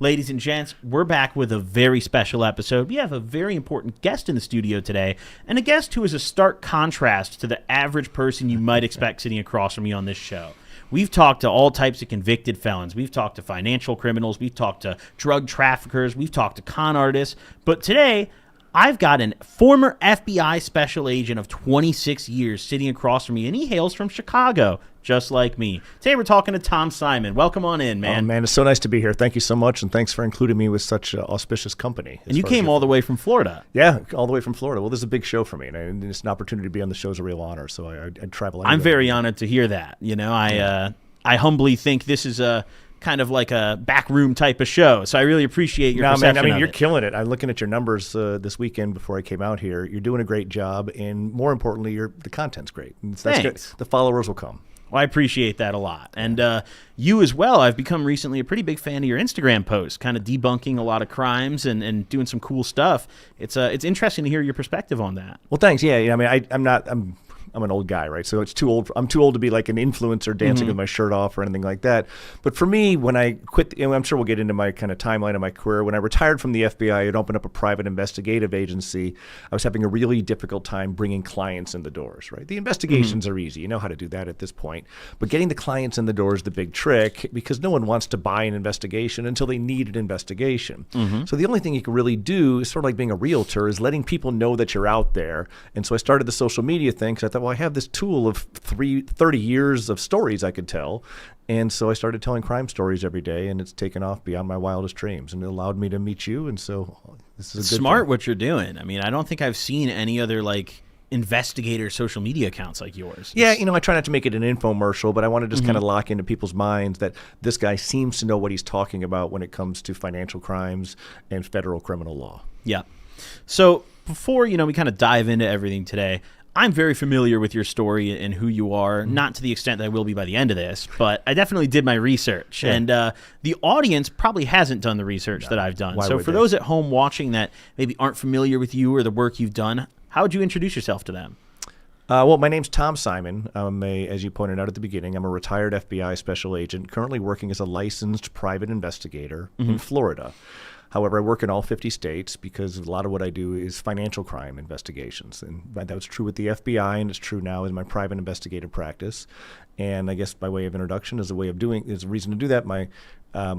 Ladies and gents, we're back with a very special episode. We have a very important guest in the studio today, and a guest who is a stark contrast to the average person you might expect sitting across from me on this show. We've talked to all types of convicted felons. We've talked to financial criminals. We've talked to drug traffickers. We've talked to con artists. But today, I've got a former FBI special agent of 26 years sitting across from me, and he hails from Chicago, just like me. Today we're talking to Tom Simon. Welcome on in, man. Oh, man, it's so nice to be here. Thank you so much, and thanks for including me with such auspicious company. And you came all the way from Florida. Yeah, all the way from Florida. Well, this is a big show for me, and it's an opportunity to be on the show is a real honor, so I travel anywhere. I'm very honored to hear that. You know, I humbly think this is a kind of like a backroom type of show, so I really appreciate your perception. Man, I mean, you're it. killing it. I'm looking at your numbers this weekend before I came out here. You're doing a great job, and more importantly, the content's great. That's Thanks. Good. The followers will come. Well, I appreciate that a lot. And you as well, I've become recently a pretty big fan of your Instagram posts, kind of debunking a lot of crimes and doing some cool stuff. It's interesting to hear your perspective on that. Well, thanks. Yeah, I mean, I'm an old guy, right? So it's too old. I'm too old to be like an influencer dancing with my shirt off or anything like that. But for me, when I quit, I'm sure we'll get into my kind of timeline of my career. When I retired from the FBI, I had opened up a private investigative agency. I was having a really difficult time bringing clients in the doors, right? The investigations are easy. You know how to do that at this point. But getting the clients in the door is the big trick because no one wants to buy an investigation until they need an investigation. So the only thing you can really do is sort of like being a realtor is letting people know that you're out there. And so I started the social media thing because I thought, well, I have this tool of 30 years of stories I could tell. And so I started telling crime stories every day, and it's taken off beyond my wildest dreams. And it allowed me to meet you. And so this is a good smart thing. What you're doing. I mean, I don't think I've seen any other like investigator social media accounts like yours. Yeah, I try not to make it an infomercial, but I want to just kind of lock into people's minds that this guy seems to know what he's talking about when it comes to financial crimes and federal criminal law. Yeah. So before, we kind of dive into everything today, I'm very familiar with your story and who you are, not to the extent that I will be by the end of this, but I definitely did my research. Yeah. And the audience probably hasn't done the research that I've done. So for those at home watching that maybe aren't familiar with you or the work you've done, how would you introduce yourself to them? Well, my name's Tom Simon. As you pointed out at the beginning, I'm a retired FBI special agent, currently working as a licensed private investigator in Florida. However, I work in all 50 states because a lot of what I do is financial crime investigations. And that was true with the FBI, and it's true now in my private investigative practice. And I guess by way of introduction, as a reason to do that, my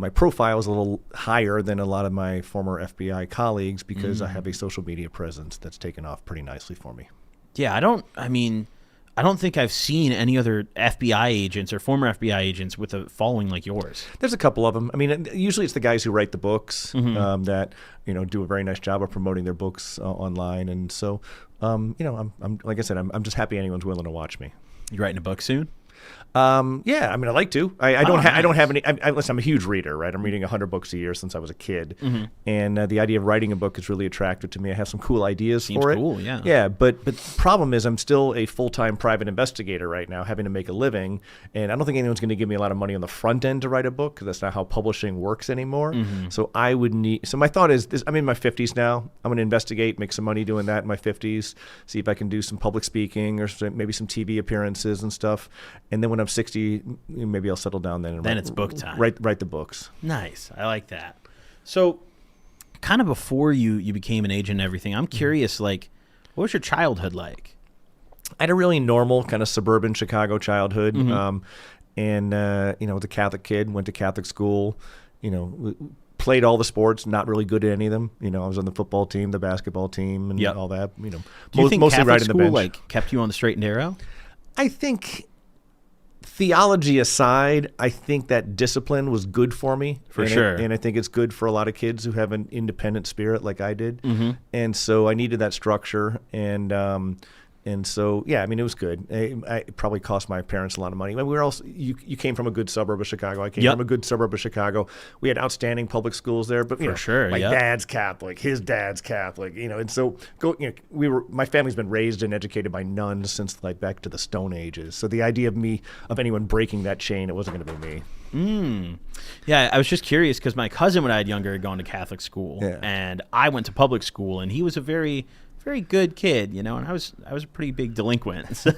profile is a little higher than a lot of my former FBI colleagues because I have a social media presence that's taken off pretty nicely for me. Yeah, I don't think I've seen any other FBI agents or former FBI agents with a following like yours. There's a couple of them. I mean, usually it's the guys who write the books that do a very nice job of promoting their books online. And so, I'm like I said, I'm just happy anyone's willing to watch me. You writing a book soon? Yeah, I mean, I like to. I don't have any. Listen, I'm a huge reader, right? I'm reading 100 books a year since I was a kid, and the idea of writing a book is really attractive to me. I have some cool ideas for it. Cool, yeah. Yeah, but the problem is I'm still a full-time private investigator right now, having to make a living, and I don't think anyone's going to give me a lot of money on the front end to write a book because that's not how publishing works anymore. So I would need. So my thought is, I'm in my 50s now. I'm going to investigate, make some money doing that in my 50s, see if I can do some public speaking or maybe some TV appearances and stuff, and then when I'm 60, maybe I'll settle down then. Then it's book time. Write the books. Nice. I like that. So kind of before you became an agent and everything, I'm curious, like, what was your childhood like? I had a really normal kind of suburban Chicago childhood. And I was a Catholic kid, went to Catholic school, played all the sports, not really good at any of them. I was on the football team, the basketball team, and all that. Do you think mostly Catholic right in the school bench. Kept you on the straight and narrow? I think theology aside, I think that discipline was good for me. For sure. And I think it's good for a lot of kids who have an independent spirit like I did. And so I needed that structure. And so, yeah, I mean, it was good. It probably cost my parents a lot of money. I mean, we were also, you came from a good suburb of Chicago. I came from a good suburb of Chicago. We had outstanding public schools there, but my dad's Catholic, his dad's Catholic, and so my family's been raised and educated by nuns since like back to the Stone Ages. So the idea of anyone breaking that chain, it wasn't going to be me. Yeah, I was just curious because my cousin, when I had younger, had gone to Catholic school, and I went to public school, and he was a very very good kid, and I was a pretty big delinquent. So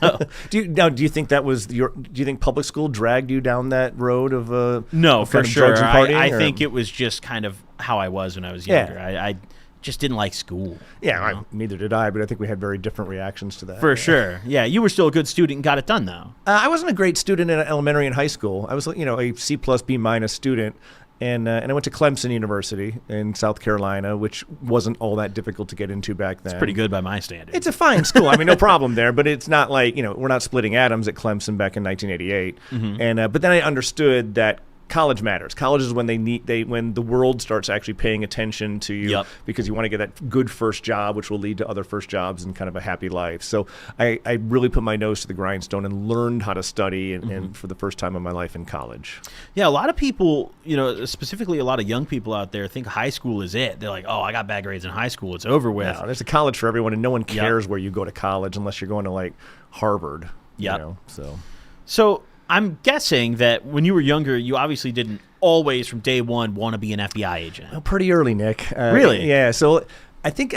do you think that was do you think public school dragged you down that road of no, of for kind of sure. drugs and partying, I or? think it was just kind of how I was when I was younger. Yeah. I just didn't like school. Yeah, neither did I, but I think we had very different reactions to that. For sure. Yeah, you were still a good student and got it done, though. I wasn't a great student in elementary and high school. I was, a C plus B minus student, and I went to Clemson University in South Carolina, which wasn't all that difficult to get into back then. It's pretty good by my standards. It's a fine school. I mean, no problem there, but it's not like, we're not splitting atoms at Clemson back in 1988. And but then I understood that college matters. College is when when the world starts actually paying attention to you, because you want to get that good first job, which will lead to other first jobs and kind of a happy life. So I really put my nose to the grindstone and learned how to study and for the first time in my life in college. Yeah, a lot of people, specifically a lot of young people out there think high school is it. They're like, oh, I got bad grades in high school. It's over with. No, there's a college for everyone, and no one cares where you go to college unless you're going to like Harvard. So I'm guessing that when you were younger, you obviously didn't always, from day one, want to be an FBI agent. Well, pretty early, Nick. Really? Yeah. So I think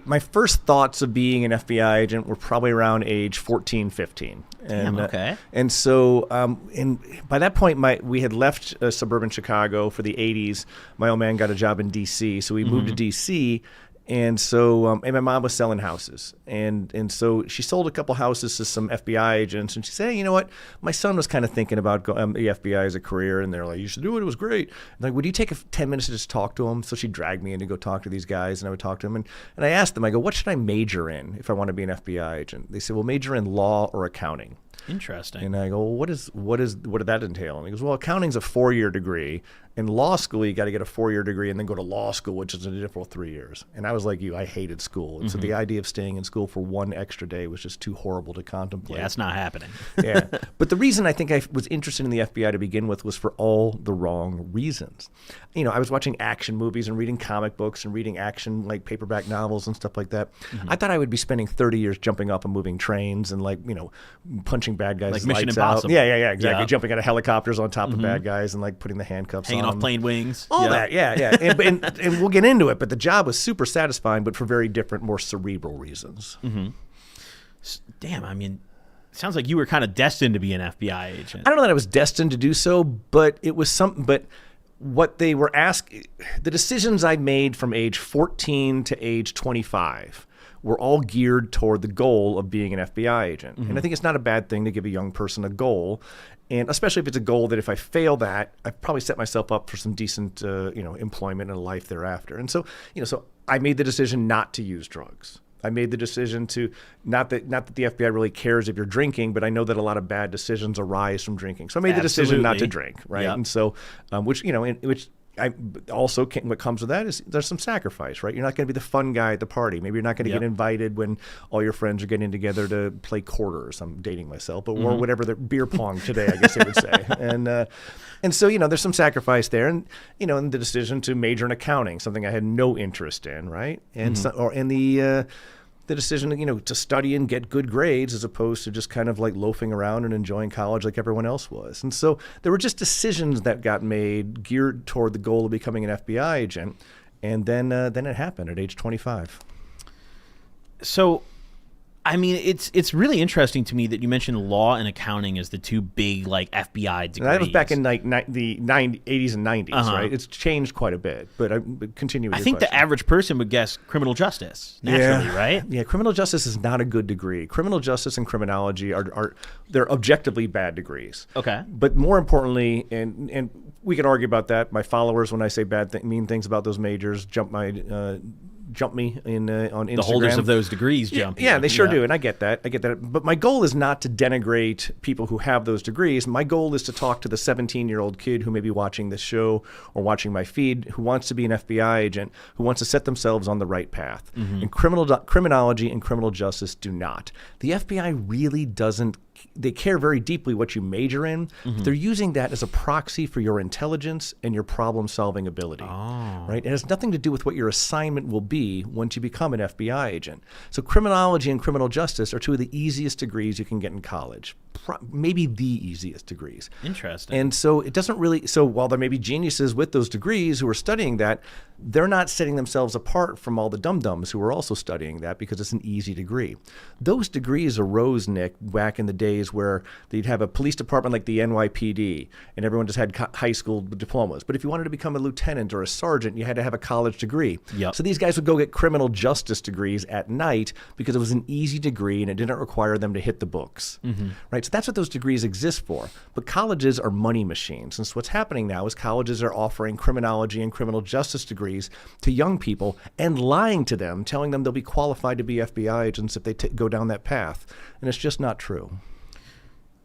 my first thoughts of being an FBI agent were probably around age 14, 15. Damn, okay. And so by that point, we had left suburban Chicago for the 80s. My old man got a job in D.C., so we moved to D.C., and so, and my mom was selling houses. And so she sold a couple houses to some FBI agents. And she said, hey, you know what? My son was kind of thinking about the FBI as a career. And they're like, you should do it. It was great. And like, would you take 10 minutes to just talk to him? So she dragged me in to go talk to these guys. And I would talk to them. And I asked them, I go, what should I major in if I want to be an FBI agent? They said, well, major in law or accounting. Interesting. And I go, well, what did that entail? And he goes, well, accounting's a 4-year degree. In law school, you got to get a 4-year degree and then go to law school, which is an additional 3 years. And I was like you, I hated school. And so the idea of staying in school for one extra day was just too horrible to contemplate. Yeah, that's not happening. Yeah. But the reason I think I was interested in the FBI to begin with was for all the wrong reasons. I was watching action movies and reading comic books and reading action, like paperback novels and stuff like that. I thought I would be spending 30 years jumping up and moving trains and punching bad guys' like Mission lights Impossible. out. Yeah, exactly. Jumping out of helicopters on top of bad guys and putting the handcuffs Hanging on off plane wings. All that, yeah. And we'll get into it, but the job was super satisfying, but for very different, more cerebral reasons. Damn, I mean, sounds like you were kind of destined to be an FBI agent. I don't know that I was destined to do so, but it was something. But what they were asking, the decisions I made from age 14 to age 25 were all geared toward the goal of being an FBI agent. And I think it's not a bad thing to give a young person a goal. And especially if it's a goal that if I fail that, I've probably set myself up for some decent, employment and a life thereafter. And so, so I made the decision not to use drugs. I made the decision to not that the FBI really cares if you're drinking, but I know that a lot of bad decisions arise from drinking. So I made the decision not to drink, right? Yep. And so, which I also what comes with that is there's some sacrifice, right? You're not going to be the fun guy at the party. Maybe you're not going to get invited when all your friends are getting together to play quarters. I'm dating myself, but or whatever, the beer pong today, I guess they would say. And so there's some sacrifice there, and and the decision to major in accounting, something I had no interest in, right? And the decision to study and get good grades as opposed to just kind of like loafing around and enjoying college like everyone else was. And so there were just decisions that got made geared toward the goal of becoming an FBI agent. And then it happened at age 25. So, I mean, it's really interesting to me that you mentioned law and accounting as the two big FBI degrees. And that was back in the 80s and 90s, right? It's changed quite a bit, but continue with your I think question. the average person would guess criminal justice, naturally, right? Yeah, criminal justice is not a good degree. Criminal justice and criminology they're objectively bad degrees. Okay. But more importantly, and we could argue about that. My followers, when I say mean things about those majors, jump me on Instagram. The holders of those degrees jump. Yeah, they sure do, and I get that. But my goal is not to denigrate people who have those degrees. My goal is to talk to the 17-year-old kid who may be watching this show or watching my feed, who wants to be an FBI agent, who wants to set themselves on the right path. And criminology and criminal justice do not. The FBI really doesn't. They care very deeply what you major in. But they're using that as a proxy for your intelligence and your problem-solving ability. Right? It has nothing to do with what your assignment will be once you become an FBI agent. So criminology and criminal justice are two of the easiest degrees you can get in college. Maybe the easiest degrees. Interesting. And so it doesn't really. So while there may be geniuses with those degrees who are studying that, they're not setting themselves apart from all the dum-dums who are also studying that because it's an easy degree. Those degrees arose, Nick, back in the days where they'd have a police department like the NYPD, and everyone just had high school diplomas. But if you wanted to become a lieutenant or a sergeant, you had to have a college degree. Yep. So these guys would go get criminal justice degrees at night because it was an easy degree and it didn't require them to hit the books. Right? So that's what those degrees exist for. But colleges are money machines. And so what's happening now is colleges are offering criminology and criminal justice degrees to young people and lying to them, telling them they'll be qualified to be FBI agents if they go down that path. And it's just not true.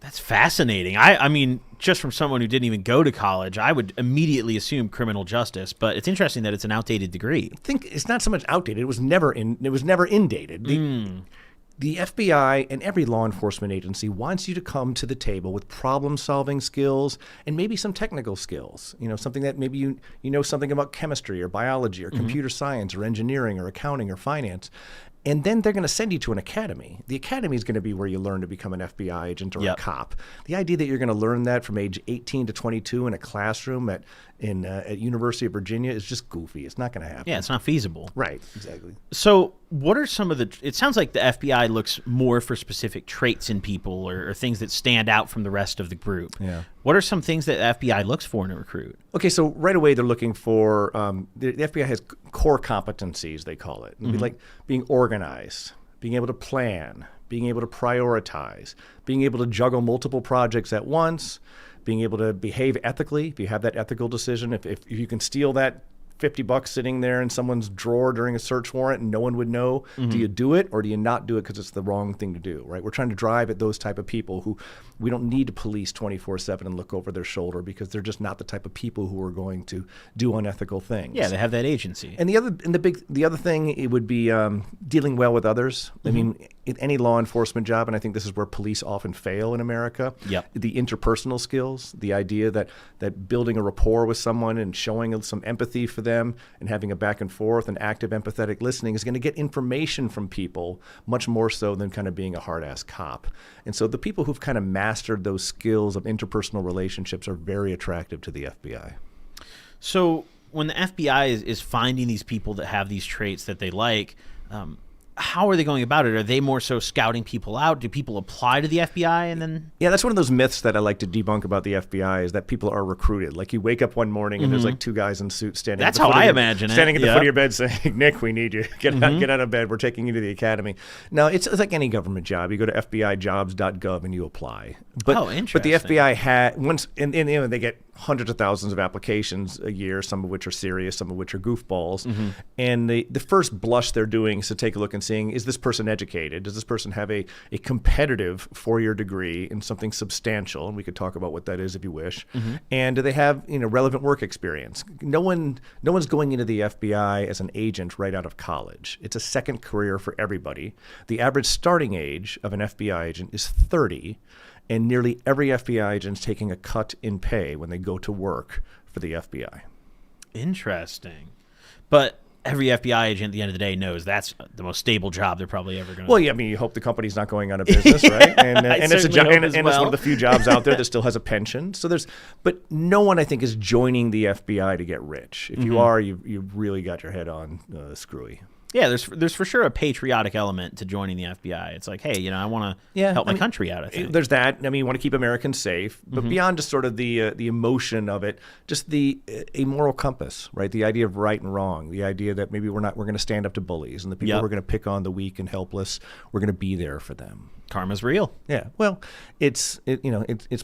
That's fascinating. I mean, just from someone who didn't even go to college, I would immediately assume criminal justice. But it's interesting that it's an outdated degree. I think it's not so much outdated. It was never indated. The FBI and every law enforcement agency wants you to come to the table with problem-solving skills and maybe some technical skills. You know, something that maybe you know something about chemistry or biology or computer science or engineering or accounting or finance. And then they're going to send you to an academy. The academy is going to be where you learn to become an FBI agent or a cop. The idea that you're going to learn that from age 18 to 22 in a classroom at University of Virginia is just goofy. It's not going to happen. Yeah, it's not feasible. Right, exactly. So what are some of the – it sounds like the FBI looks more for specific traits in people or things that stand out from the rest of the group. Yeah. What are some things that the FBI looks for in a recruit? Okay, so right away they're looking for the FBI has core competencies, they call it. It'd be like being organized, being able to plan, being able to prioritize, being able to juggle multiple projects at once, being able to behave ethically. If you have that ethical decision, if you can steal that $50 sitting there in someone's drawer during a search warrant and no one would know, do you do it or do you not do it because it's the wrong thing to do, right? We're trying to drive at those type of people who we don't need to police 24/7 and look over their shoulder because they're just not the type of people who are going to do unethical things. Yeah, they have that agency. And the other thing, it would be dealing well with others. I mean, in any law enforcement job, and I think this is where police often fail in America, the interpersonal skills, the idea that building a rapport with someone and showing some empathy for them and having a back and forth and active empathetic listening is going to get information from people much more so than kind of being a hard-ass cop. And so the people who've kind of mastered those skills of interpersonal relationships are very attractive to the FBI. So when the FBI is finding these people that have these traits that they like, how are they going about it? Are they more so scouting people out? Do people apply to the FBI and then? Yeah, that's one of those myths that I like to debunk about the FBI is that people are recruited. Like you wake up one morning and there's like two guys in suits standing. That's how I imagine it. Standing at the foot of your bed saying, "Nick, we need you. Get out of bed. We're taking you to the academy." No, it's like any government job. You go to FBIjobs.gov and you apply. Interesting. But the FBI had once, and they get hundreds of thousands of applications a year, some of which are serious, some of which are goofballs. And the first blush they're doing is to take a look and seeing, is this person educated? Does this person have a competitive four-year degree in something substantial? And we could talk about what that is if you wish. And do they have relevant work experience? No one's going into the FBI as an agent right out of college. It's a second career for everybody. The average starting age of an FBI agent is 30. And nearly every FBI agent is taking a cut in pay when they go to work for the FBI. Interesting. But every FBI agent at the end of the day knows that's the most stable job they're probably ever going to. Well, yeah, I mean, you hope the company's not going out of business, right? And it's a job, and it's one of the few jobs out there that still has a pension. So but no one I think is joining the FBI to get rich. If you are, you've really got your head on screwy. Yeah, there's for sure a patriotic element to joining the FBI. It's like, hey, I want to help my country out, I think. There's that. I mean, you want to keep Americans safe. But beyond just sort of the emotion of it, just a moral compass, right? The idea of right and wrong. The idea that maybe we're going to stand up to bullies and the people who are going to pick on the weak and helpless, we're going to be there for them. Karma's real. Yeah. Well, it's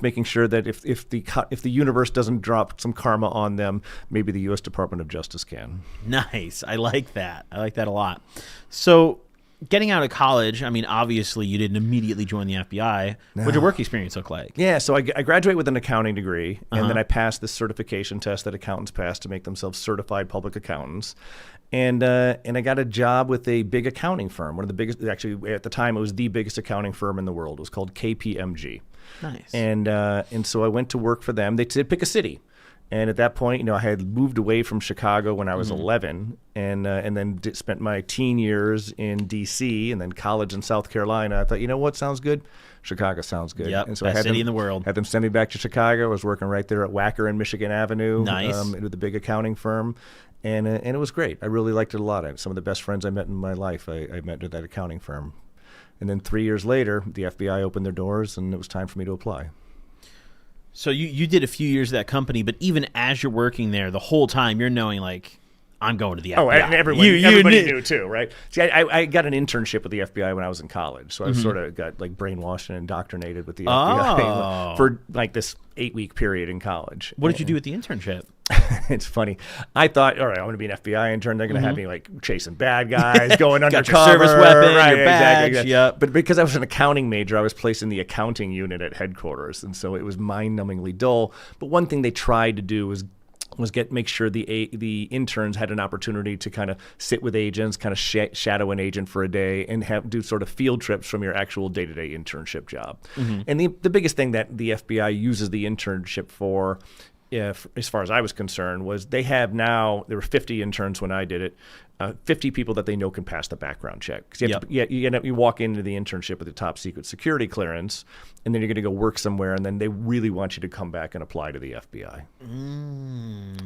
making sure that if the universe doesn't drop some karma on them, maybe the U.S. Department of Justice can. Nice. I like that. I like that a lot. So getting out of college, I mean, obviously you didn't immediately join the FBI. No. What did your work experience look like? Yeah, so I graduated with an accounting degree, and then I passed this certification test that accountants pass to make themselves certified public accountants. And I got a job with a big accounting firm, one of the biggest, actually at the time it was the biggest accounting firm in the world. It was called KPMG. Nice. And so I went to work for them. They said pick a city. And at that point, I had moved away from Chicago when I was 11, and then spent my teen years in D.C. and then college in South Carolina. I thought, what sounds good? Chicago sounds good. Yep, and so best city in the world. Had them send me back to Chicago. I was working right there at Wacker and Michigan Avenue. Nice. With a big accounting firm. And it was great. I really liked it a lot. I had some of the best friends I met in my life. I met at that accounting firm. And then 3 years later, the FBI opened their doors, and it was time for me to apply. So you did a few years at that company, but even as you're working there, the whole time you're knowing, like, I'm going to the FBI. Oh, and everybody knew too, right? See, I got an internship with the FBI when I was in college, so I sort of got like brainwashed and indoctrinated with the FBI for like this 8-week period in college. What did you do with the internship? It's funny. I thought, all right, I'm going to be an FBI intern. They're going to have me like chasing bad guys, going undercover. Got your service weapon, right, your badge. Exactly. Yep. But because I was an accounting major, I was placed in the accounting unit at headquarters, and so it was mind-numbingly dull. But one thing they tried to do was make sure the interns had an opportunity to kind of sit with agents, kind of shadow an agent for a day, and do sort of field trips from your actual day-to-day internship job. And the biggest thing that the FBI uses the internship for, as far as I was concerned, was they have now, there were 50 interns when I did it, 50 people that they know can pass the background check. Because you walk into the internship with a top secret security clearance, and then you're going to go work somewhere, and then they really want you to come back and apply to the FBI.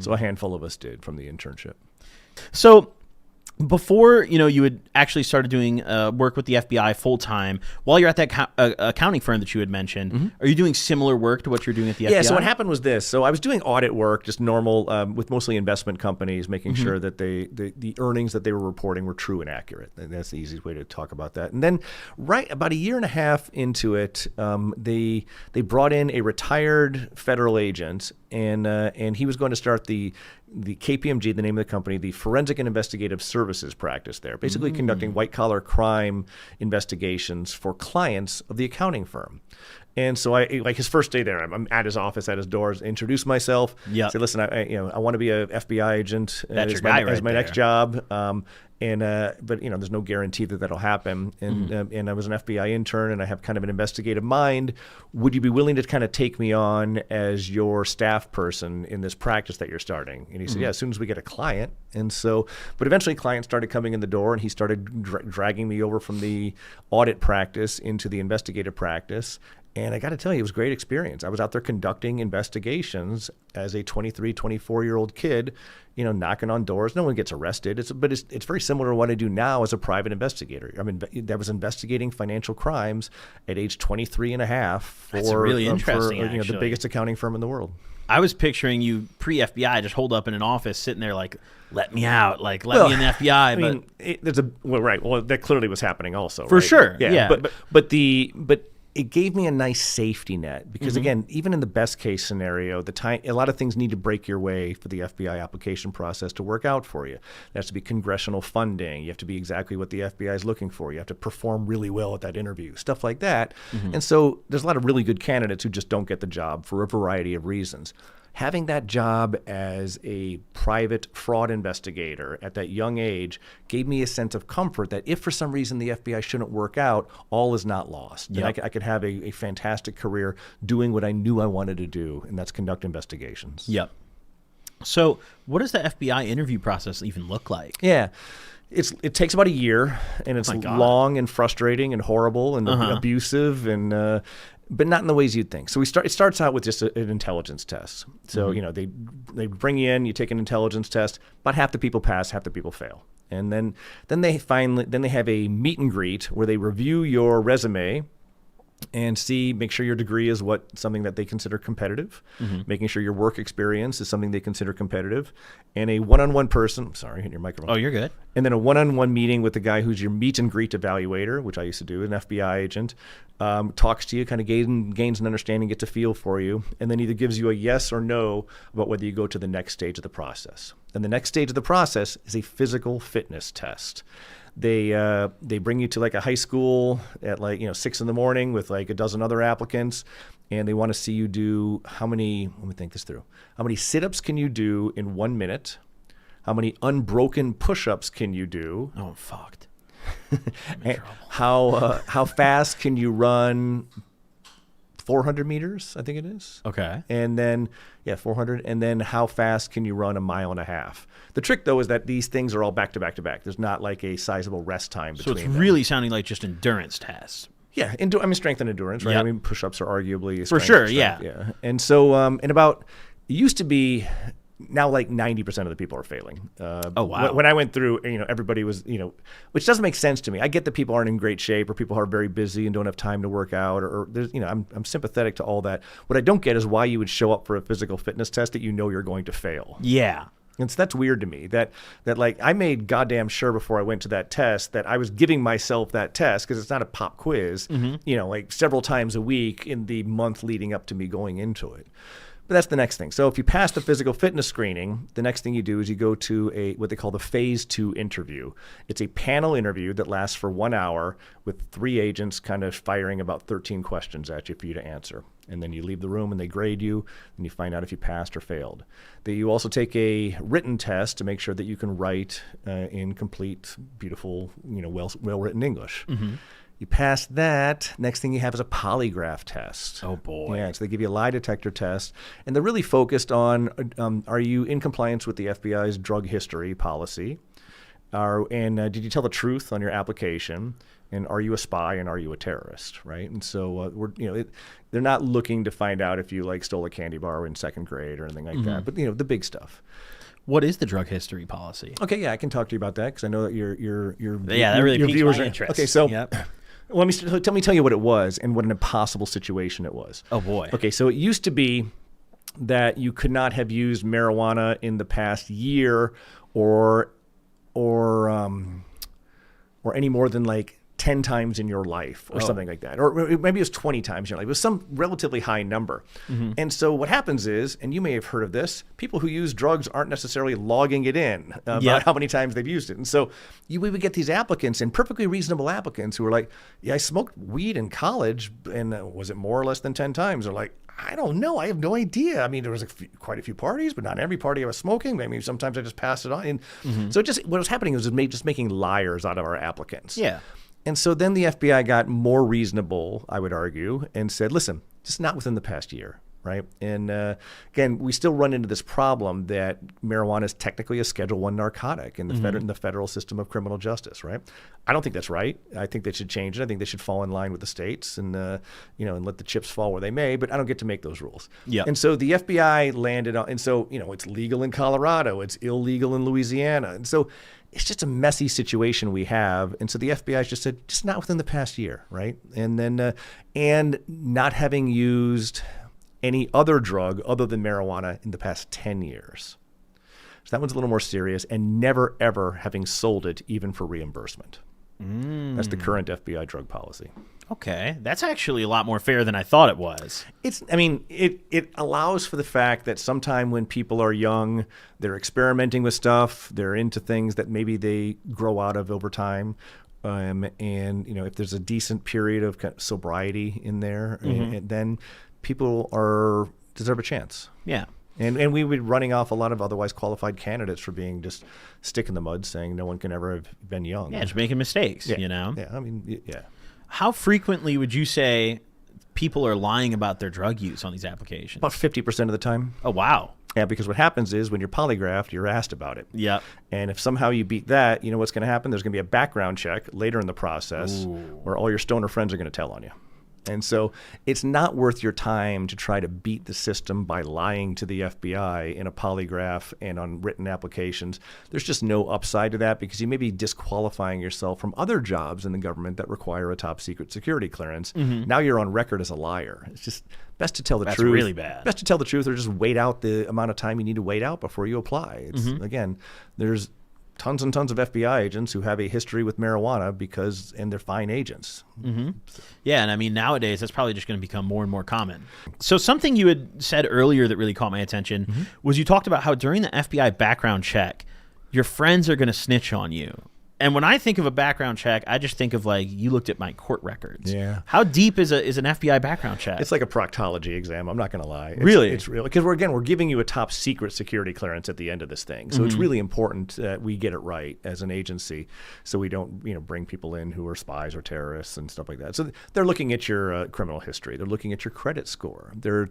So a handful of us did from the internship. So before you had actually started doing work with the FBI full time, while you're at that accounting firm that you had mentioned, are you doing similar work to what you're doing at the FBI? Yeah. So what happened was this. So I was doing audit work, just normal, with mostly investment companies, making sure that the earnings that they were reporting were true and accurate. And that's the easiest way to talk about that. And then, right about a year and a half into it, they brought in a retired federal agent, and he was going to start the KPMG, the name of the company, the Forensic and Investigative Services practice there, basically conducting white-collar crime investigations for clients of the accounting firm. And so like his first day there, I'm at his office, at his doors, introduce myself. Yeah. Say, listen, I want to be a FBI agent That's as your my next job. But there's no guarantee that that'll happen. And I was an FBI intern, and I have kind of an investigative mind. Would you be willing to kind of take me on as your staff person in this practice that you're starting? And he said, yeah, as soon as we get a client. And so, but eventually clients started coming in the door, and he started dragging me over from the audit practice into the investigative practice. And I got to tell you, it was a great experience. I was out there conducting investigations as a 23, 24-year-old kid, knocking on doors. No one gets arrested. But it's very similar to what I do now as a private investigator. I mean, that was investigating financial crimes at age 23 and a half for, That's really interesting, the biggest accounting firm in the world. I was picturing you pre-FBI just holed up in an office sitting there like, let me out, like let me in the FBI. That clearly was happening also. For right? sure. Yeah. But it gave me a nice safety net because, again, even in the best case scenario, a lot of things need to break your way for the FBI application process to work out for you. There has to be congressional funding. You have to be exactly what the FBI is looking for. You have to perform really well at that interview, stuff like that. And so there's a lot of really good candidates who just don't get the job for a variety of reasons. Having that job as a private fraud investigator at that young age gave me a sense of comfort that if for some reason the FBI shouldn't work out, all is not lost. Yep. And I could have a fantastic career doing what I knew I wanted to do, and that's conduct investigations. Yep. So what does the FBI interview process even look like? Yeah. It takes about a year, and it's long and frustrating and horrible and abusive and but not in the ways you'd think. So it starts out with just an intelligence test. So they bring you in, you take an intelligence test. About half the people pass, half the people fail, and then they have a meet and greet where they review your resume and make sure your degree is something that they consider competitive, making sure your work experience is something they consider competitive, and a one-on-one person. Sorry, hit your microphone. Oh, you're good. And then a one-on-one meeting with the guy who's your meet and greet evaluator, which I used to do, an FBI agent, talks to you, kind of gains an understanding, gets a feel for you, and then either gives you a yes or no about whether you go to the next stage of the process. And the next stage of the process is a physical fitness test. They bring you to like a high school at 6 a.m. with like a dozen other applicants, and they want to see you do let me think this through. How many sit-ups can you do in 1 minute? How many unbroken push-ups can you do? Oh, I'm fucked. How fast can you run 400 meters, I think it is. Okay. And then, 400. And then how fast can you run a mile and a half? The trick, though, is that these things are all back to back to back. There's not like a sizable rest time between them. So it's really sounding like just endurance tests. Yeah. Strength and endurance, right? Yep. Push-ups are arguably for sure, strength. Yeah. And so, it used to be now like 90% of the people are failing. Oh, wow. When I went through, everybody was, which doesn't make sense to me. I get that people aren't in great shape, or people are very busy and don't have time to work out, or there's, I'm sympathetic to all that. What I don't get is why you would show up for a physical fitness test that you're going to fail. Yeah. And so that's weird to me, that like I made goddamn sure before I went to that test that I was giving myself that test, because it's not a pop quiz, like several times a week in the month leading up to me going into it. But that's the next thing. So if you pass the physical fitness screening, the next thing you do is you go to what they call the phase 2 interview. It's a panel interview that lasts for 1 hour with 3 agents kind of firing about 13 questions at you for you to answer. And then you leave the room and they grade you, and you find out if you passed or failed. You also take a written test to make sure that you can write in complete, beautiful, well-written English. Mm-hmm. You pass that, next thing you have is a polygraph test. Oh, boy. Yeah, so they give you a lie detector test, and they're really focused on, are you in compliance with the FBI's drug history policy? Did you tell the truth on your application? And are you a spy, and are you a terrorist, right? And so they're not looking to find out if you stole a candy bar in 2nd grade or anything like that, but the big stuff. What is the drug history policy? Okay, yeah, I can talk to you about that, because I know that your that really piques viewers my interest. Okay, so. Yep. Let me tell you what it was and what an impossible situation it was. Oh, boy. Okay, so it used to be that you could not have used marijuana in the past year or any more than 10 times in your life or something like that. Or maybe it was 20 times in your life. It was some relatively high number. Mm-hmm. And so what happens is, and you may have heard of this, people who use drugs aren't necessarily logging it in about how many times they've used it. And so we would get these applicants, and perfectly reasonable applicants, who were like, yeah, I smoked weed in college, and was it more or less than 10 times? They're like, I don't know. I have no idea. I mean, there was quite a few parties, but not every party I was smoking. Maybe sometimes I just passed it on. And so what was happening was just making liars out of our applicants. Yeah. And so then the FBI got more reasonable, I would argue, and said, listen, just not within the past year, right? And again, we still run into this problem that marijuana is technically a Schedule I narcotic in the federal system of criminal justice, right? I don't think that's right. I think they should change it. I think they should fall in line with the states and and let the chips fall where they may, but I don't get to make those rules. Yep. And so the FBI landed on, and so, it's legal in Colorado, it's illegal in Louisiana. And so it's just a messy situation we have. And so the FBI just said, just not within the past year, right? And then, and not having used any other drug other than marijuana in the past 10 years. So that one's a little more serious, and never, ever having sold it even for reimbursement. That's the current FBI drug policy. Okay. That's actually a lot more fair than I thought it was. It allows for the fact that sometime when people are young, they're experimenting with stuff, they're into things that maybe they grow out of over time. And if there's a decent period of sobriety in there, then people deserve a chance. Yeah. And we would be running off a lot of otherwise qualified candidates for being just stick in the mud, saying no one can ever have been young. Yeah, just making mistakes, Yeah, Yeah. How frequently would you say people are lying about their drug use on these applications? About 50% of the time. Oh, wow. Yeah, because what happens is when you're polygraphed, you're asked about it. Yeah. And if somehow you beat that, you know what's going to happen? There's going to be a background check later in the process where all your stoner friends are going to tell on you. And so it's not worth your time to try to beat the system by lying to the FBI in a polygraph and on written applications. There's just no upside to that, because you may be disqualifying yourself from other jobs in the government that require a top secret security clearance. Now you're on record as a liar. It's just best to tell the truth. That's really bad. Best to tell the truth, or just wait out the amount of time you need to wait out before you apply. It's, again, there's tons and tons of FBI agents who have a history with marijuana and they're fine agents. Yeah, and I mean, nowadays, that's probably just going to become more and more common. So something you had said earlier that really caught my attention was you talked about how during the FBI background check, your friends are going to snitch on you. And when I think of a background check, I just think of you looked at my court records. Yeah. How deep is an FBI background check? It's like a proctology exam. I'm not going to lie. Really? It's real. Because we're giving you a top secret security clearance at the end of this thing. So it's really important that we get it right as an agency, so we don't bring people in who are spies or terrorists and stuff like that. So they're looking at your criminal history. They're looking at your credit score. They're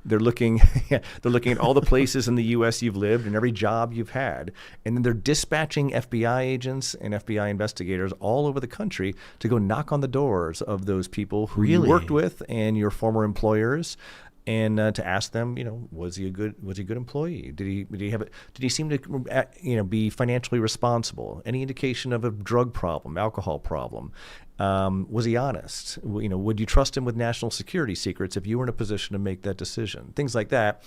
looking at all the places in the U.S. you've lived and every job you've had, and then they're dispatching FBI agents and FBI investigators all over the country to go knock on the doors of those people who you worked with and your former employers, and to ask them, was he a good employee? Did he seem to be financially responsible? Any indication of a drug problem, alcohol problem? Was he honest? Would you trust him with national security secrets if you were in a position to make that decision? Things like that.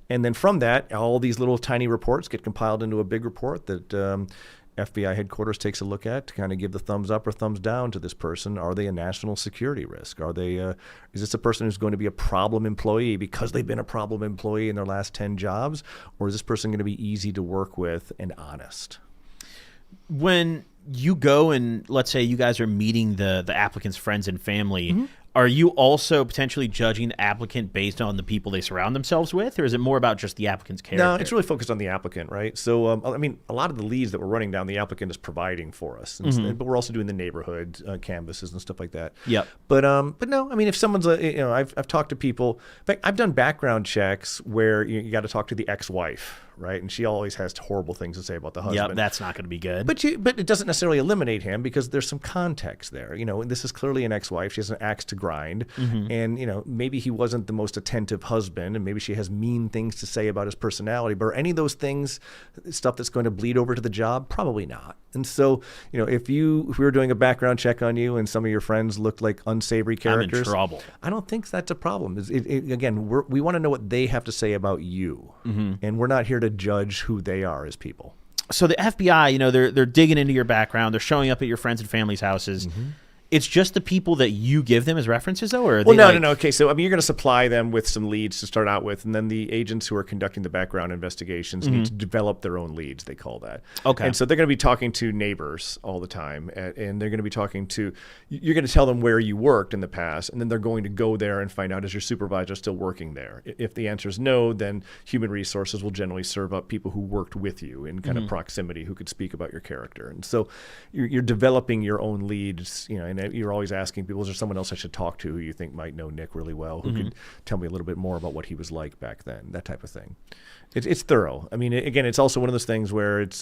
And then from that, all these little tiny reports get compiled into a big report that FBI headquarters takes a look at to kind of give the thumbs up or thumbs down to this person. Are they a national security risk? Are they? Is this a person who's going to be a problem employee because they've been a problem employee in their last 10 jobs? Or is this person going to be easy to work with and honest? When you go and let's say you guys are meeting the applicant's friends and family, are you also potentially judging the applicant based on the people they surround themselves with, or is it more about just the applicant's character? No, it's really focused on the applicant, right? So, a lot of the leads that we're running down, the applicant is providing for us, but we're also doing the neighborhood canvases and stuff like that. Yep. But no, if someone's I've talked to people. In fact, I've done background checks where you got to talk to the ex-wife, right? And she always has horrible things to say about the husband. Yep, that's not going to be good. But it doesn't necessarily eliminate him because there's some context there. This is clearly an ex-wife. She has an axe to grind, and maybe he wasn't the most attentive husband, and maybe she has mean things to say about his personality. But are any of those things stuff that's going to bleed over to the job? Probably not. And so, if we were doing a background check on you and some of your friends looked like unsavory characters, I'm in trouble. I don't think that's a problem. Again, we want to know what they have to say about you, and we're not here to judge who they are as people. So the FBI, they're digging into your background. They're showing up at your friends and family's houses. It's just the people that you give them as references, though? Or are they no. Okay, so you're going to supply them with some leads to start out with, and then the agents who are conducting the background investigations need to develop their own leads, they call that. Okay. And so they're going to be talking to neighbors all the time, and they're going to be talking to, you're going to tell them where you worked in the past, and then they're going to go there and find out, is your supervisor still working there? If the answer is no, then human resources will generally serve up people who worked with you in kind of proximity who could speak about your character. And so you're developing your own leads, and you're always asking people, is there someone else I should talk to who you think might know Nick really well, who could tell me a little bit more about what he was like back then, that type of thing. It's thorough. Again, it's also one of those things where it's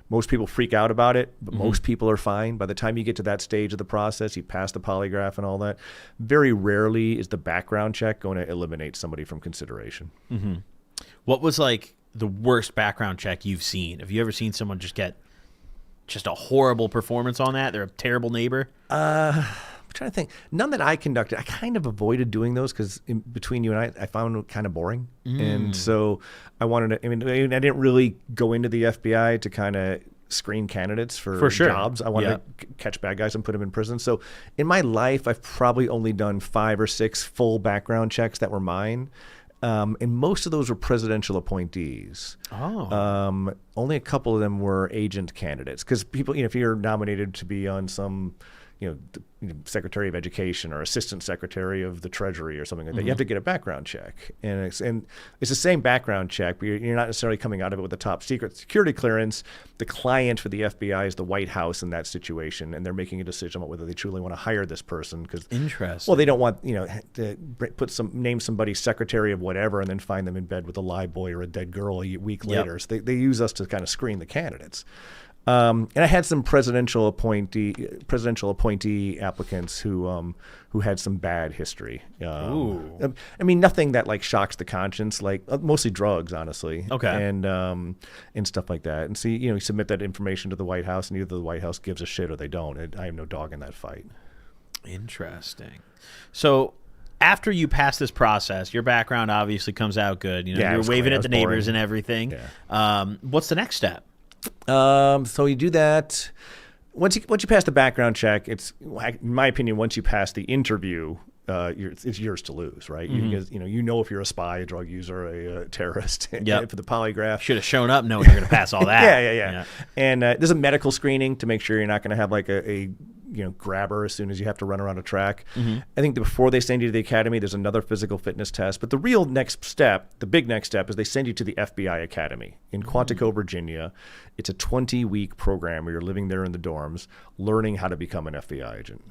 most people freak out about it, but most people are fine. By the time you get to that stage of the process, you pass the polygraph and all that, very rarely is the background check going to eliminate somebody from consideration. What was like the worst background check you've seen? Have you ever seen someone just get a horrible performance on that? They're a terrible neighbor? I'm trying to think. None that I conducted. I kind of avoided doing those because between you and I found it kind of boring. And so I wanted to, I didn't really go into the FBI to kind of screen candidates for sure. jobs. I wanted to catch bad guys and put them in prison. So in my life, I've probably only done 5 or 6 full background checks that were mine. And most of those were presidential appointees. Only a couple of them were agent candidates because people, if you're nominated to be on some, Secretary of Education or Assistant Secretary of the Treasury or something like that, you have to get a background check. And it's the same background check, but you're not necessarily coming out of it with a top secret security clearance. The client for the FBI is the White House in that situation, and they're making a decision about whether they truly want to hire this person. Interesting. Well, they don't want to name somebody secretary of whatever and then find them in bed with a live boy or a dead girl a week later. So they use us to kind of screen the candidates. And I had some presidential appointee applicants who had some bad history. Nothing that like shocks the conscience, like mostly drugs, honestly. Okay. And stuff like that. And so you submit that information to the White House, and either the White House gives a shit or they don't. I have no dog in that fight. Interesting. So after you pass this process, your background obviously comes out good. You're waving at the neighbors and everything. Yeah. What's the next step? So you do that. Once you pass the background check, it's, in my opinion, once you pass the interview, it's yours to lose, right? Because if you're a spy, a drug user, a terrorist. For the polygraph, should have shown up knowing you're going to pass all that. Yeah. And there's a medical screening to make sure you're not going to have like a grabber as soon as you have to run around a track. I think that before they send you to the academy, there's another physical fitness test. But the real next step, the big next step, is they send you to the FBI Academy in Quantico, Virginia. It's a 20-week program where you're living there in the dorms, learning how to become an FBI agent.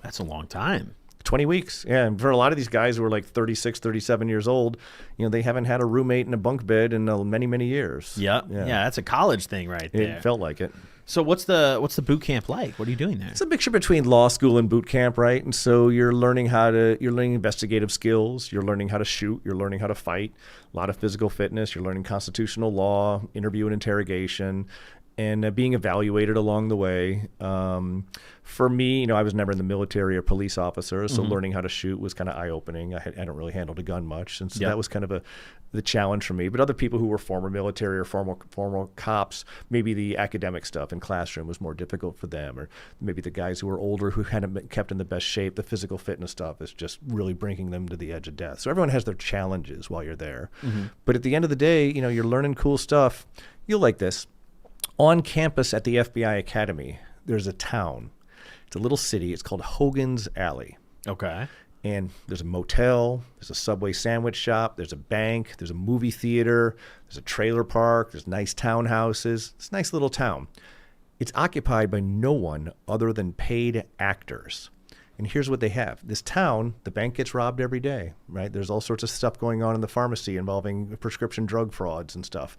That's a long time. 20 weeks. Yeah. And for a lot of these guys who are like 36, 37 years old, they haven't had a roommate in a bunk bed in many, many years. Yep. Yeah. That's a college thing right there. It felt like it. So what's the boot camp like? What are you doing there? It's a mixture between law school and boot camp, right? And so you're learning investigative skills. You're learning how to shoot. You're learning how to fight. A lot of physical fitness. You're learning constitutional law, interview and interrogation, and being evaluated along the way. For me, I was never in the military or police officer, so learning how to shoot was kind of eye-opening. I hadn't really handled a gun much, and so that was kind of the challenge for me. But other people who were former military or former cops, maybe the academic stuff in classroom was more difficult for them, or maybe the guys who were older who hadn't been kept in the best shape, the physical fitness stuff is just really bringing them to the edge of death. So everyone has their challenges while you're there. But at the end of the day, you're learning cool stuff. You'll like this. On campus at the FBI Academy, there's a town. It's a little city. It's called Hogan's Alley. Okay. And there's a motel, there's a Subway sandwich shop, there's a bank, there's a movie theater, there's a trailer park, there's nice townhouses. It's a nice little town. It's occupied by no one other than paid actors. And here's what they have. This town, the bank gets robbed every day, right? There's all sorts of stuff going on in the pharmacy involving prescription drug frauds and stuff.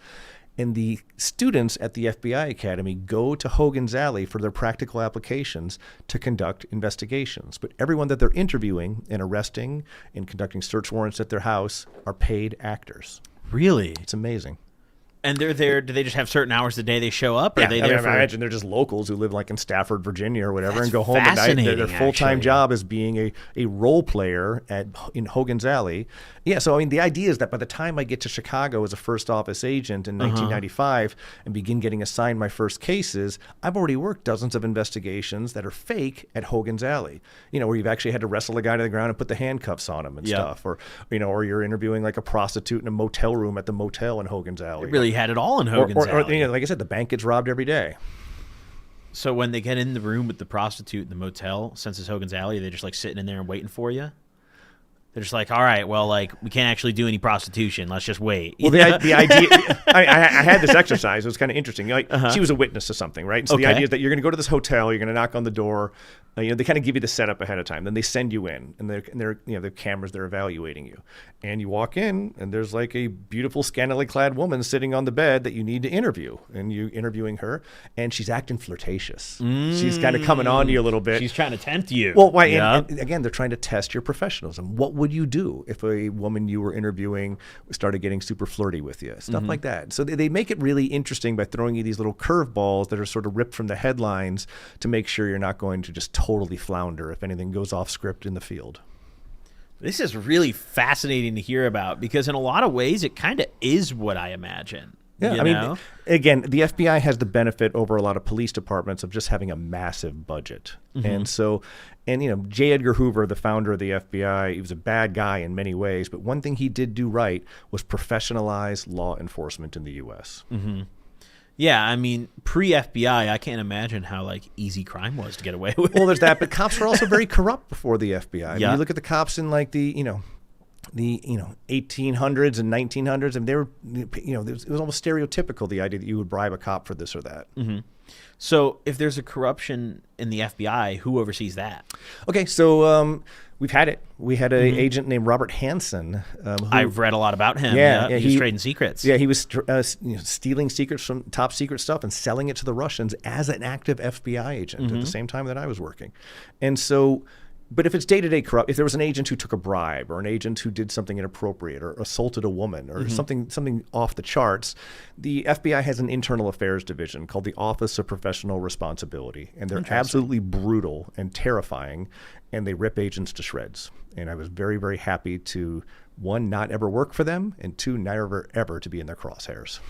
And the students at the FBI Academy go to Hogan's Alley for their practical applications to conduct investigations. But everyone that they're interviewing and arresting and conducting search warrants at their house are paid actors. Really? It's amazing. And they're there, do they just have certain hours a day they show up? Or Yeah, are they there for... I imagine they're just locals who live like in Stafford, Virginia or whatever, That's and go home at night. Their full-time actually. job is being a role player in Hogan's Alley. Yeah, so the idea is that by the time I get to Chicago as a first office agent in 1995 and begin getting assigned my first cases, I've already worked dozens of investigations that are fake at Hogan's Alley. Where you've actually had to wrestle a guy to the ground and put the handcuffs on him and stuff, or you're interviewing like a prostitute in a motel room at the motel in Hogan's Alley. It really had it all in Hogan's Alley. Or like I said, the bank gets robbed every day. So when they get in the room with the prostitute in the motel, since it's Hogan's Alley, they're just like sitting in there and waiting for you? They're just like, all right, well, like, we can't actually do any prostitution. Let's just wait. Well, the idea, I had this exercise. It was kind of interesting. She was a witness to something, right? And so the idea is that you're going to go to this hotel, you're going to knock on the door. They kind of give you the setup ahead of time. Then they send you in, and they're the cameras, they're evaluating you. And you walk in, and there's like a beautiful, scantily clad woman sitting on the bed that you need to interview. And you're interviewing her, and she's acting flirtatious. She's kind of coming on to you a little bit. She's trying to tempt you. Well, why? And again, they're trying to test your professionalism. What would you do if a woman you were interviewing started getting super flirty with you? Stuff like that. So they make it really interesting by throwing you these little curveballs that are sort of ripped from the headlines to make sure you're not going to just totally flounder if anything goes off script in the field. This is really fascinating to hear about because in a lot of ways it kind of is what I imagine. Yeah, mean, again, the FBI has the benefit over a lot of police departments of just having a massive budget. And so, J. Edgar Hoover, the founder of the FBI, he was a bad guy in many ways, but one thing he did do right was professionalize law enforcement in the U.S. Yeah, I mean, pre-FBI, I can't imagine how like easy crime was to get away with. Well, there's that, but cops were also very corrupt before the FBI. I mean, you look at the cops in like the 1800s and 1900s, and they were, it was almost stereotypical, the idea that you would bribe a cop for this or that. So if there's a corruption in the FBI, who oversees that? Okay, so we've had it. We had an agent named Robert Hansen. I've read a lot was trading secrets. Yeah, he was stealing secrets from top secret stuff and selling it to the Russians as an active FBI agent at the same time that I was working. And so, but if it's day-to-day corrupt, if there was an agent who took a bribe or an agent who did something inappropriate or assaulted a woman or something off the charts, the FBI has an internal affairs division called the Office of Professional Responsibility, and they're absolutely brutal and terrifying, and they rip agents to shreds. And I was very, very happy to, one, not ever work for them, and two, never ever to be in their crosshairs.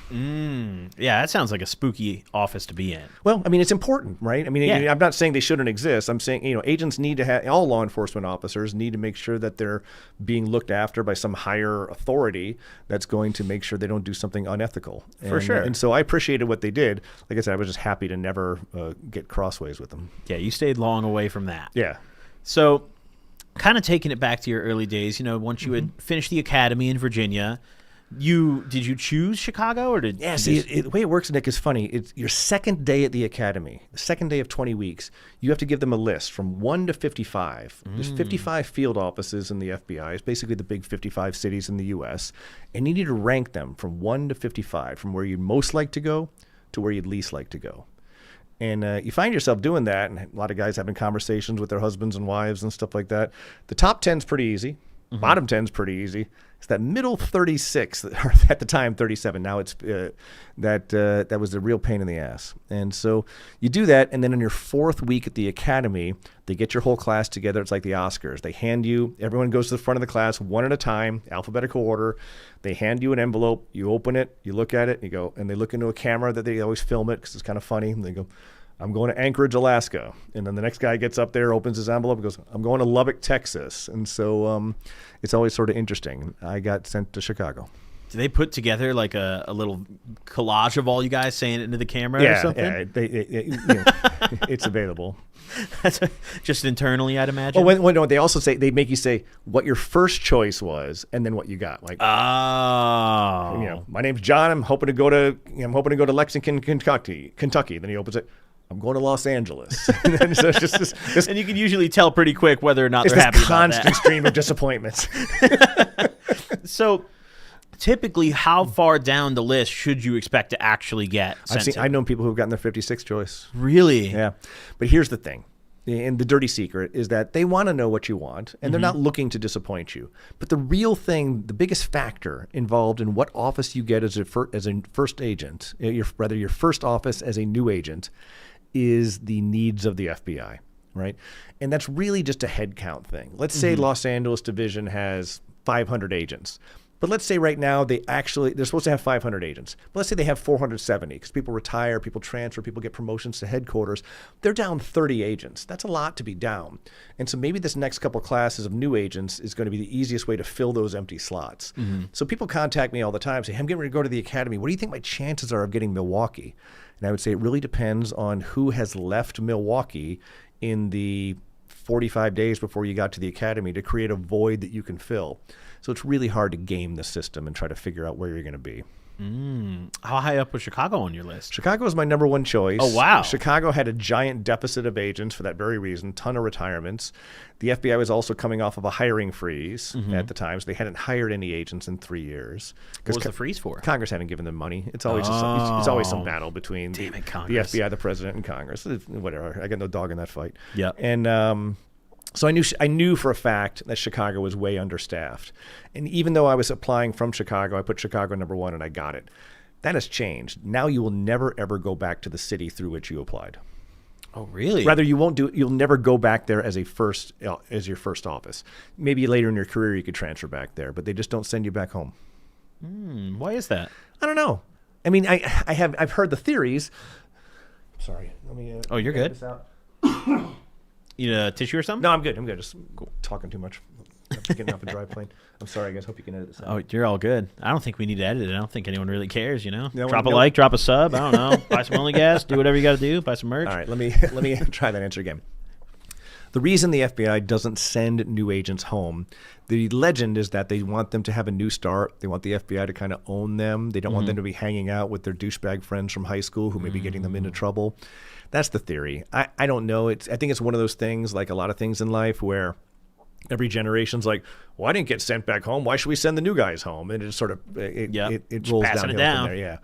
Yeah, that sounds like a spooky office to be in. Well, I mean, it's important, right? I mean, I'm not saying they shouldn't exist. I'm saying, agents need to have, all law enforcement officers need to make sure that they're being looked after by some higher authority that's going to make sure they don't do something unethical. For sure. And so I appreciated what they did. Like I said, I was just happy to never get crossways with them. Yeah, you stayed long away from that. Yeah. So kind of taking it back to your early days, once you had finished the academy in Virginia, Did you choose Chicago or did? Yeah, see, the way it works, Nick, is funny. It's your second day at the academy, the second day of 20 weeks. You have to give them a list from 1 to 55. There's 55 field offices in the FBI. It's basically the big 55 cities in the U.S. And you need to rank them from 1 to 55, from where you'd most like to go to where you'd least like to go. And you find yourself doing that, and a lot of guys having conversations with their husbands and wives and stuff like that. The top 10's pretty easy. Bottom 10's pretty easy. It's that middle 36, or at the time 37. Now it's that was the real pain in the ass. And so you do that, and then in your fourth week at the academy, they get your whole class together. It's like the Oscars. They hand you, everyone goes to the front of the class one at a time, alphabetical order. They hand you an envelope. You open it, you look at it, you go, and they look into a camera that they always film it because it's kind of funny. And they go, I'm going to Anchorage, Alaska. And then the next guy gets up there, opens his envelope, and goes, I'm going to Lubbock, Texas. And so it's always sort of interesting. I got sent to Chicago. Do they put together like a little collage of all you guys saying it into the camera or something? Yeah, it's available. Just internally, I'd imagine. Oh, no, they also say, they make you say what your first choice was and then what you got. Like, my name's John. I'm hoping to go to Lexington, Kentucky. Then he opens it. I'm going to Los Angeles. And so it's just this, and you can usually tell pretty quick whether or not they're this happy about that. constant stream of disappointments. So, typically, how far down the list should you expect to actually get sent to? I've known people who've gotten their 56th choice. Really? Yeah. But here's the thing. And the dirty secret is that they want to know what you want, and they're not looking to disappoint you. But the real thing, the biggest factor involved in what office you get as a first agent, your first office as a new agent, is the needs of the FBI, right? And that's really just a head count thing. Let's say Los Angeles Division has 500 agents. But let's say right now they're supposed to have 500 agents. But let's say they have 470 because people retire, people transfer, people get promotions to headquarters. They're down 30 agents. That's a lot to be down. And so maybe this next couple classes of new agents is going to be the easiest way to fill those empty slots. So people contact me all the time, say, hey, I'm getting ready to go to the academy. What do you think my chances are of getting Milwaukee? And I would say it really depends on who has left Milwaukee in the 45 days before you got to the academy to create a void that you can fill. So it's really hard to game the system and try to figure out where you're going to be. How high up was Chicago on your list? Chicago was my number one choice. Oh, wow. Chicago had a giant deficit of agents for that very reason, ton of retirements. The FBI was also coming off of a hiring freeze at the time, so they hadn't hired any agents in 3 years. What was the freeze for? Congress hadn't given them money. It's always it's always some battle between the FBI, the president, and Congress. Whatever. I got no dog in that fight. Yeah. And so I knew for a fact that Chicago was way understaffed. And even though I was applying from Chicago, I put Chicago number one and I got it. That has changed. Now you will never, ever go back to the city through which you applied. Oh, really? Rather, you'll never go back there as your first office. Maybe later in your career you could transfer back there, but they just don't send you back home. Why is that? I don't know. I mean, I've heard the theories. Sorry. Let me Oh, you're good. this out. You need a tissue or something? No, I'm good. Just talking too much. Getting off a dry plane. I'm sorry, guys. Hope you can edit this out. Oh, you're all good. I don't think we need to edit it. I don't think anyone really cares, you know? No, drop a like, drop a sub. I don't know. Buy some only gas. Do whatever you got to do. Buy some merch. All right, let me try that answer again. The reason the FBI doesn't send new agents home, the legend is that they want them to have a new start. They want the FBI to kind of own them. They don't want them to be hanging out with their douchebag friends from high school who may be getting them into trouble. That's the theory. I don't know. I think it's one of those things, like a lot of things in life, where every generation's like, well, I didn't get sent back home. Why should we send the new guys home? And it just sort of it rolls downhill from there. Yeah.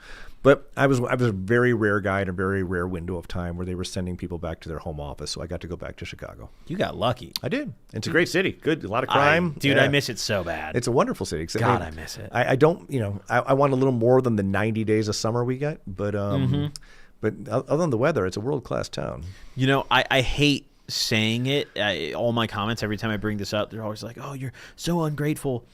But I was a very rare guy in a very rare window of time where they were sending people back to their home office. So I got to go back to Chicago. You got lucky. I did. It's a great city. Good. A lot of crime. I miss it so bad. It's a wonderful city. God, I miss it. I don't, I want a little more than the 90 days of summer we get. But other than the weather, it's a world-class town. I hate saying it. All my comments, every time I bring this up, they're always like, oh, you're so ungrateful.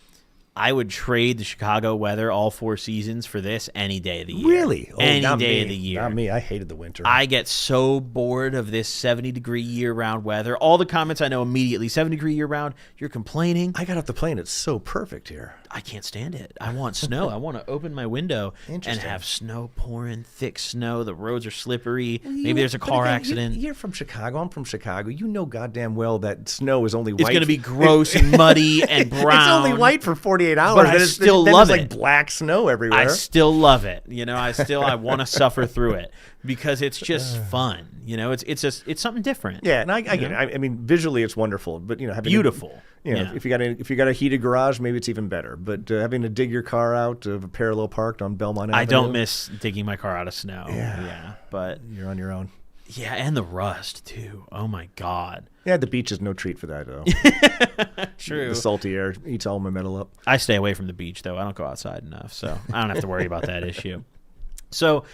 I would trade the Chicago weather all 4 seasons for this any day of the year. Really? Any day of the year. Not me. I hated the winter. I get so bored of this 70-degree year-round weather. All the comments I know immediately, 70-degree year-round, you're complaining. I got off the plane. It's so perfect here. I can't stand it. I want snow. I want to open my window and have snow pouring, thick snow. The roads are slippery. Maybe there's a car accident. You're from Chicago. I'm from Chicago. You know goddamn well that snow is only white. It's going to be gross and muddy and brown. It's only white for 48 48 hours. But I then still then love it's it. like black snow everywhere. I still love it. I want to suffer through it because it's just fun. It's something different. Yeah, and I get it. I mean, visually it's wonderful, but having Beautiful. if you got a heated garage, maybe it's even better. But having to dig your car out of a parallel parked on Belmont Avenue, I don't miss digging my car out of snow. Yeah, but you're on your own. yeah, and the rust too. Oh my God. Yeah, the beach is no treat for that though. True. The salty air eats all my metal up. I stay away from the beach though. I don't go outside enough, so I don't have to worry about that issue. So